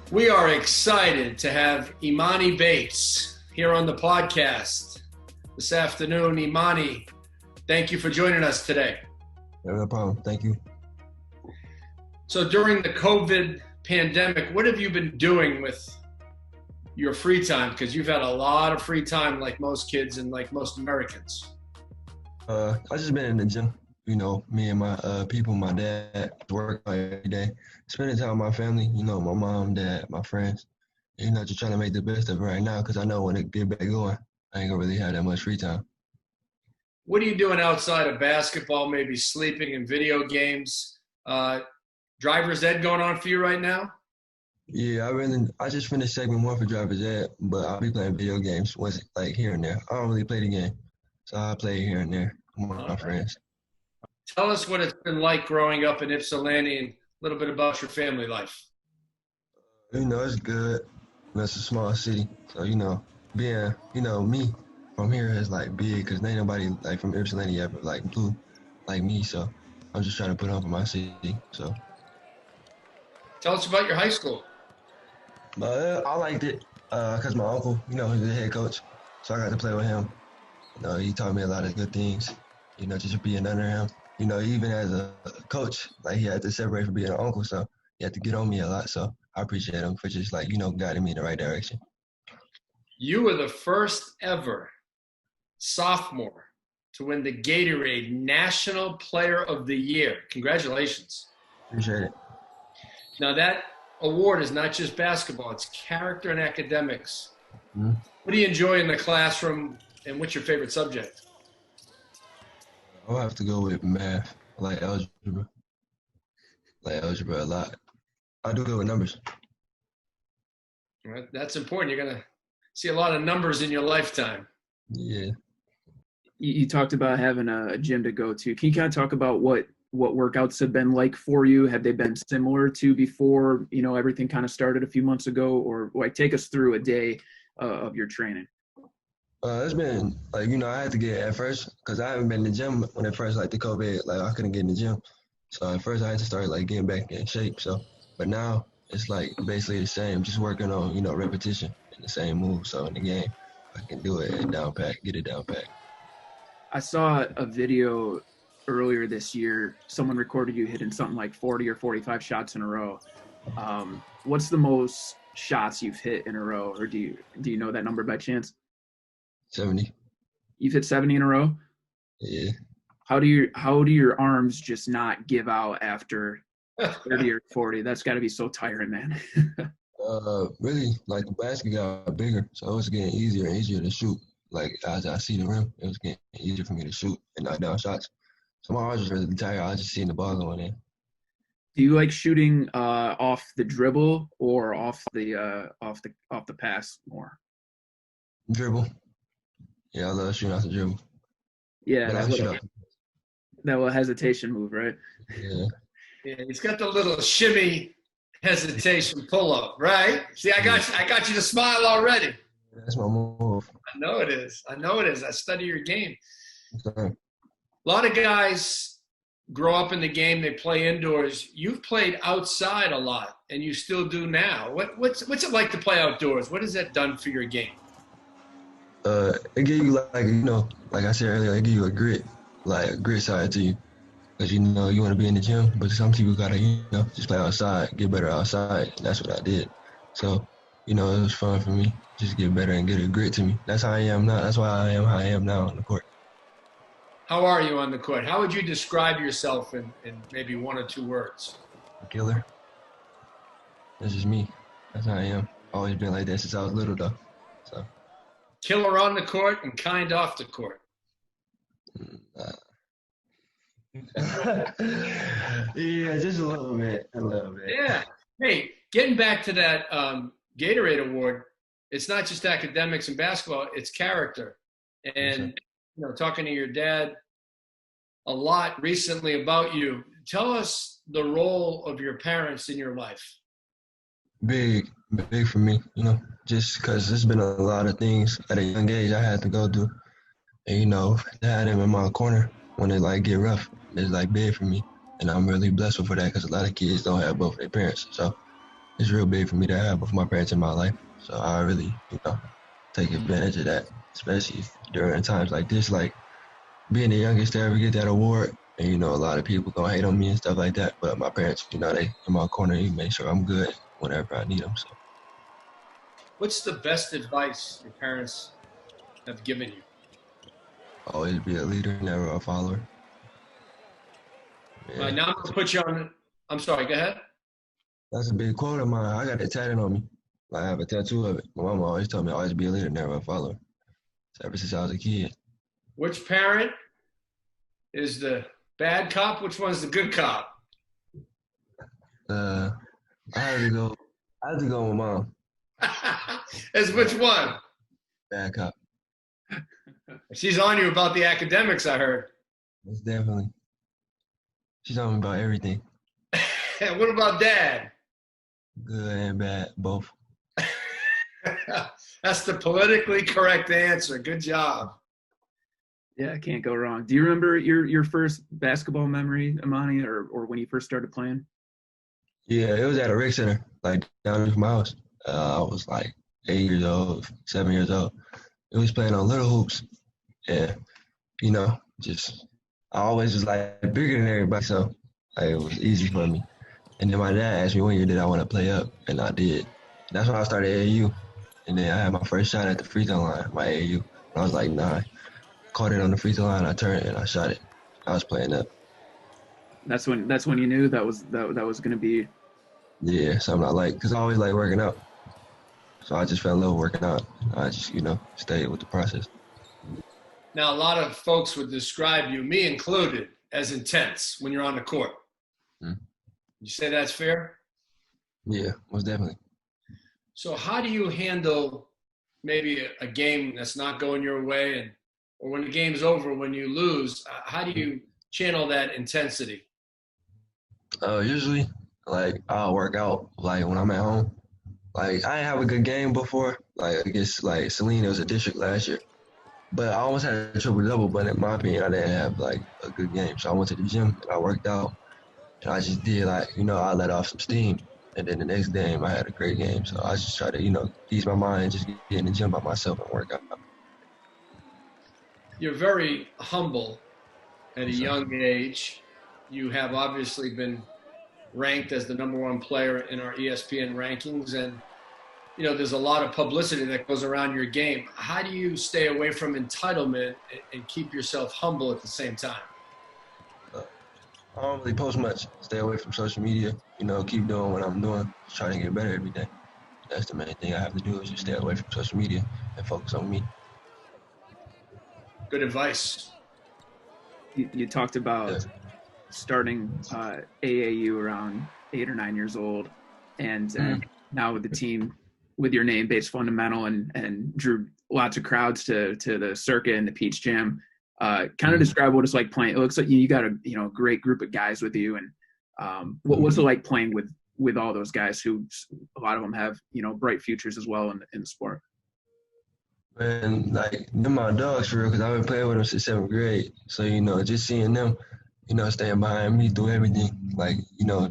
We are excited to have Emoni Bates here on the podcast this afternoon. Emoni, thank you for joining us today. No problem. Thank you. So during the COVID pandemic, what have you been doing with your free time? Because you've had a lot of free time like most kids and like most Americans. I just been in the gym. You know, me and my people, my dad, work every day. Spending time with my family, you know, my mom, dad, my friends. You know, just trying to make the best of it right now because I know when it get back going, I ain't gonna really have that much free time. What are you doing outside of basketball, maybe sleeping and video games? Driver's ed going on for you right now? Yeah, I just finished segment 1 for driver's ed, but I'll be playing video games once, like here and there. I don't really play the game, so I play here and there with my friends. Tell us what it's been like growing up in Ypsilanti and a little bit about your family life. You know, it's good. It's a small city, so you know, being me from here is like big because ain't nobody like from Ypsilanti ever like blue like me. So I'm just trying to put on for my city. So tell us about your high school. I liked it because my uncle, you know, he's the head coach, so I got to play with him. You know, he taught me a lot of good things. You know, just being under him. You know, even as a coach, like he had to separate from being an uncle, so he had to get on me a lot. So I appreciate him for just like, you know, guiding me in the right direction. You were the first ever sophomore to win the Gatorade National Player of the Year. Congratulations. Appreciate it. Now that award is not just basketball, it's character and academics. Mm-hmm. What do you enjoy in the classroom and what's your favorite subject? I'll have to go with math. I like algebra. A lot. I do good with numbers. Right, that's important. You're going to see a lot of numbers in your lifetime. Yeah. You talked about having a gym to go to. Can you kind of talk about what workouts have been like for you? Have they been similar to before, you know, everything kind of started a few months ago? Or like take us through a day of your training. It's been like, you know, I had to get at first because I haven't been in the gym when at first, like the COVID, like I couldn't get in the gym. So at first I had to start like getting back in shape. So, but now it's like basically the same, just working on, you know, repetition and the same move. So in the game, I can do it and get it down pat. I saw a video earlier this year. Someone recorded you hitting something like 40 or 45 shots in a row. What's the most shots you've hit in a row, or do you know that number by chance? 70. You've hit 70 in a row? Yeah. How do your arms just not give out after 30 or 40? That's got to be so tiring, man. Really, like the basket got bigger, so it was getting easier and easier to shoot. Like as I see the rim, it was getting easier for me to shoot and knock down shots. So my arms was really tired. I was just seeing the ball going in. Do you like shooting off the dribble or off the pass more? Dribble. Yeah, I love shooting off the dribble. Yeah, that little hesitation move, right? Yeah. Yeah, he's got the little shimmy hesitation pull up, right? See, I got you to smile already. That's my move. I know it is. I study your game. Okay. A lot of guys grow up in the game. They play indoors. You've played outside a lot, and you still do now. What's it like to play outdoors? What has that done for your game? It give you like, you know, like I said earlier, it give you a grit side to you. Because, you know, you want to be in the gym, but some people got to, you know, just play outside, get better outside. That's what I did. So, you know, it was fun for me. Just get better and get a grit to me. That's how I am now. That's why I am how I am now on the court. How are you on the court? How would you describe yourself in maybe one or two words? A killer. That's just me. That's how I am. Always been like that since I was little, though. So. Killer on the court and kind off the court. Yeah, just a little bit. Yeah. Hey, getting back to that Gatorade Award, it's not just academics and basketball, it's character. And, you know, talking to your dad a lot recently about you, tell us the role of your parents in your life. Big for me, you know, just because there's been a lot of things at a young age I had to go through. And, you know, to have them in my corner when it, like, get rough is, like, big for me. And I'm really blessed for that because a lot of kids don't have both their parents. So it's real big for me to have both my parents in my life. So I really, take advantage of that, especially during times like this, like being the youngest to ever get that award. And a lot of people gonna hate on me and stuff like that. But my parents, they in my corner, you make sure I'm good whenever I need them. So What's the best advice your parents have given you? always be a leader, never a follower. All right, Yeah, now I'm going to put you on. I'm sorry, go ahead. that's a big quote of mine. I got it tatted on me. Like, I have a tattoo of it. My mama always told me always be a leader, never a follower. So ever since I was a kid. Which parent is the bad cop? Which one's the good cop? Uh, I had to go. I had to go with mom. As which one? Bad cop. She's on you about the academics, I heard. It's definitely. She told me about everything, What about dad? good and bad, both. That's the politically correct answer. Good job. Yeah, I can't go wrong. Do you remember your first basketball memory, Emoni, or when you first started playing? Yeah, it was at a rec center, like down from my house. I was like 8 years old, 7 years old. It was playing on little hoops. Yeah, just I always was like bigger than everybody, so like, it was easy for me. And then my dad asked me one year did I want to play up, and I did. That's when I started AAU. And then I had my first shot at the free throw line, my AAU. And I was like 9. Caught it on the free throw line, I turned and I shot it. I was playing up. That's when you knew that was going to be. Yeah, something I like, because I always like working out. So I just fell in love with working out. I just, stayed with the process. Now, a lot of folks would describe you, me included, as intense when you're on the court. Mm. You say that's fair? Yeah, most definitely. So how do you handle maybe a game that's not going your way, or when the game's over, when you lose, how do you channel that intensity? Usually, like, I'll work out, like, when I'm at home. Like, I didn't have a good game before. Like, against, like, Celine, it was a district last year. But I almost had a triple-double, but in my opinion, I didn't have, like, a good game. So I went to the gym, and I worked out. And I just did, like, I let off some steam. And then the next game, I had a great game. So I just try to, ease my mind and just get in the gym by myself and work out. You're very humble at a So, young age. You have obviously been ranked as the number one player in our ESPN rankings, and there's a lot of publicity that goes around your game. How do you stay away from entitlement and keep yourself humble at the same time? I don't really post much. Stay away from social media. Keep doing what I'm doing. Just try to get better every day. That's the main thing I have to do is just stay away from social media and focus on me. Good advice. You talked about Yeah. starting AAU around 8 or 9 years old, and now with the team with your name, Bates Fundamental, and drew lots of crowds to the circuit and the Peach Jam. Kind of describe what it's like playing. It looks like you got a great group of guys with you, and what's it like playing with all those guys who a lot of them have bright futures as well in the sport. And like they're my dogs for real, because I've been playing with them since 7th grade. So just seeing them, staying behind me through everything, like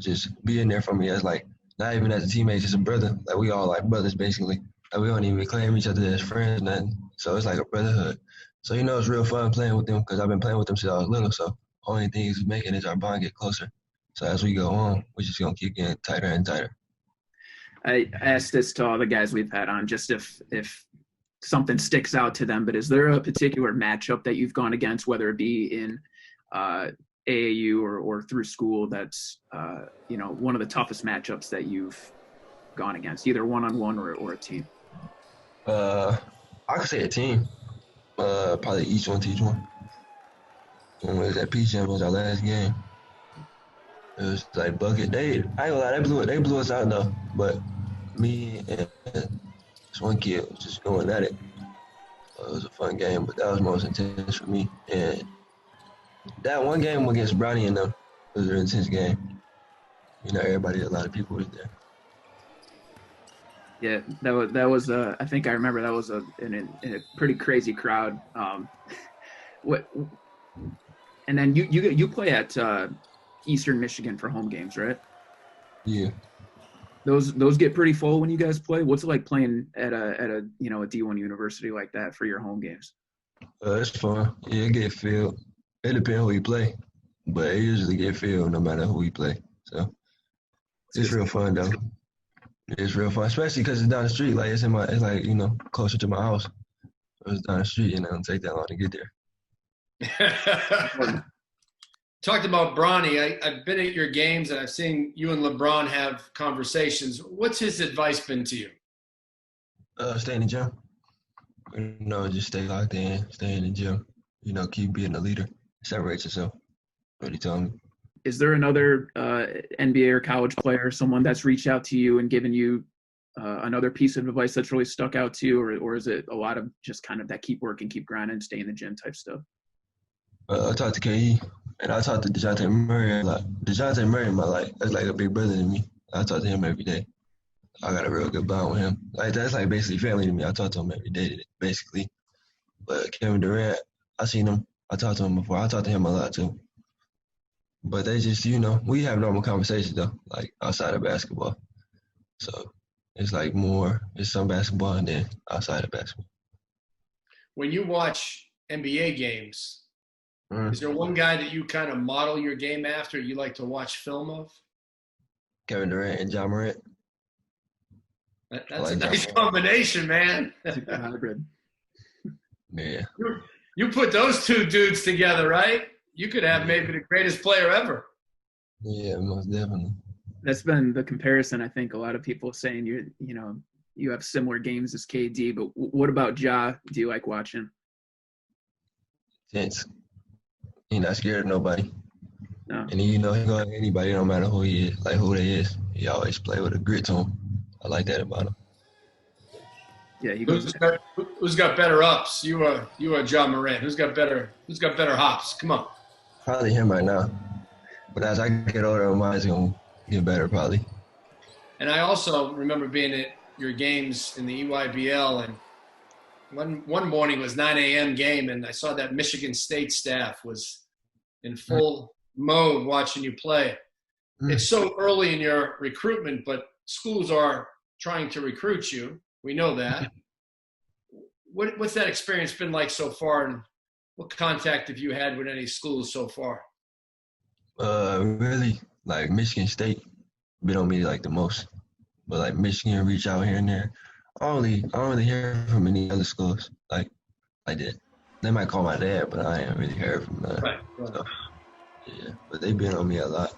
just being there for me as like not even as a teammate, just a brother. Like we all like brothers basically. Like we don't even claim each other as friends, nothing. So it's like a brotherhood. So it's real fun playing with them because I've been playing with them since I was little. So only thing is making is our bond get closer. So as we go on, we're just gonna keep getting tighter and tighter. I asked this to all the guys we've had on, just if something sticks out to them, but is there a particular matchup that you've gone against, whether it be in AAU or through school, that's one of the toughest matchups that you've gone against, either one-on-one or a team? I could say a team. Probably each one teach one. When we was at Peach Jam was our last game. It was like bucket. I ain't gonna lie, they blew us out though. But me and this one kid was just going at it. It was a fun game, but that was most intense for me. And that one game against Brownie and them was an intense game. A lot of people was there. Yeah, that was I think I remember that was in a pretty crazy crowd. What? And then you play at Eastern Michigan for home games, right? Yeah. Those get pretty full when you guys play. What's it like playing at a a D1 university like that for your home games? It's fun. Yeah, it get filled. It depends who you play, but it usually get filled no matter who we play. So it's real fun though. It's real fun, especially because it's down the street. Like it's like closer to my house. So it's down the street, and it don't take that long to get there. Talked about Bronny. I've been at your games and I've seen you and Lebron have conversations. What's his advice been to you? Stay in the gym. Just stay locked in, stay in the gym. Keep being a leader. Separate yourself. What he told me. Is there another NBA or college player, someone that's reached out to you and given you another piece of advice that's really stuck out to you, or is it a lot of just kind of that keep working, keep grinding, stay in the gym type stuff? I talked to KE, and I talked to DeJounte Murray a lot. DeJounte Murray, that's like a big brother to me. I talk to him every day. I got a real good bond with him. Like that's like basically family to me. I talk to him every day, basically. But Kevin Durant, I seen him. I talked to him before. I talk to him a lot too. But they just, we have normal conversations though, like outside of basketball. So it's like it's some basketball and then outside of basketball. When you watch NBA games, is there one guy that you kind of model your game after, you like to watch film of? Kevin Durant and Ja Morant. That's like a nice combination, man. That's a good hybrid. Yeah. You put those two dudes together, right? You could have maybe the greatest player ever. Yeah, most definitely. That's been the comparison. I think a lot of people saying you have similar games as KD, but what about Ja? Do you like watching? Tense. He's not scared of nobody. No. And he go at anybody, no matter who he is, like who they is. He always play with a grit to him. I like that about him. Yeah, he goes. Who's got better ups? You or Ja Morant? Who's got better hops? Come on. Probably him right now. But as I get older, mine's gonna get better probably. And I also remember being at your games in the EYBL, and one morning was 9 a.m. game, and I saw that Michigan State staff was in full mode watching you play. It's so early in your recruitment, but schools are trying to recruit you. We know that. What's that experience been like so far, and what contact have you had with any schools so far? Really, like Michigan State been on me like the most, but like Michigan reach out here and there. I don't really hear from any other schools like that. They might call my dad, but I ain't really heard from them. Right. So, yeah, but they've been on me a lot,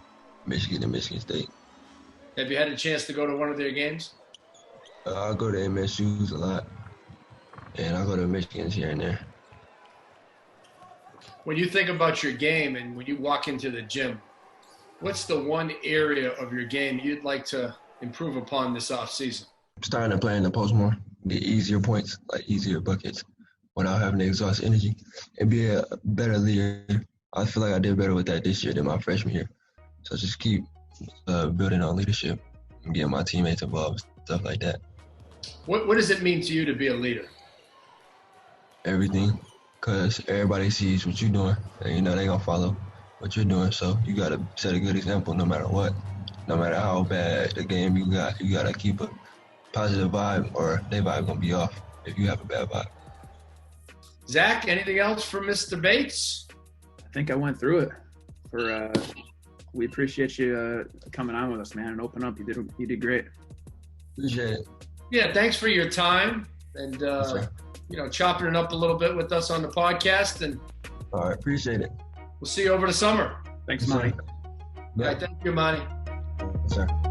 Michigan and Michigan State. Have you had a chance to go to one of their games? I go to MSU's a lot, and I go to Michigan's here and there. When you think about your game and when you walk into the gym, what's the one area of your game you'd like to improve upon this offseason? I'm starting to play in the post more, get easier points, like easier buckets, without having to exhaust energy, and be a better leader. I feel like I did better with that this year than my freshman year. So just keep building on leadership and getting my teammates involved, stuff like that. What does it mean to you to be a leader? Everything, because everybody sees what you're doing, and they gonna follow what you're doing. So you gotta set a good example no matter what. No matter how bad the game you gotta keep a positive vibe, or their vibe gonna be off if you have a bad vibe. Zach, anything else for Mr. Bates? I think I went through it. We appreciate you coming on with us, man, and open up. You did great. Appreciate it. Yeah, thanks for your time and chopping it up a little bit with us on the podcast. And all right, appreciate it. We'll see you over the summer. Thanks, Monty. All right, thank you, Monty. Yes, sir.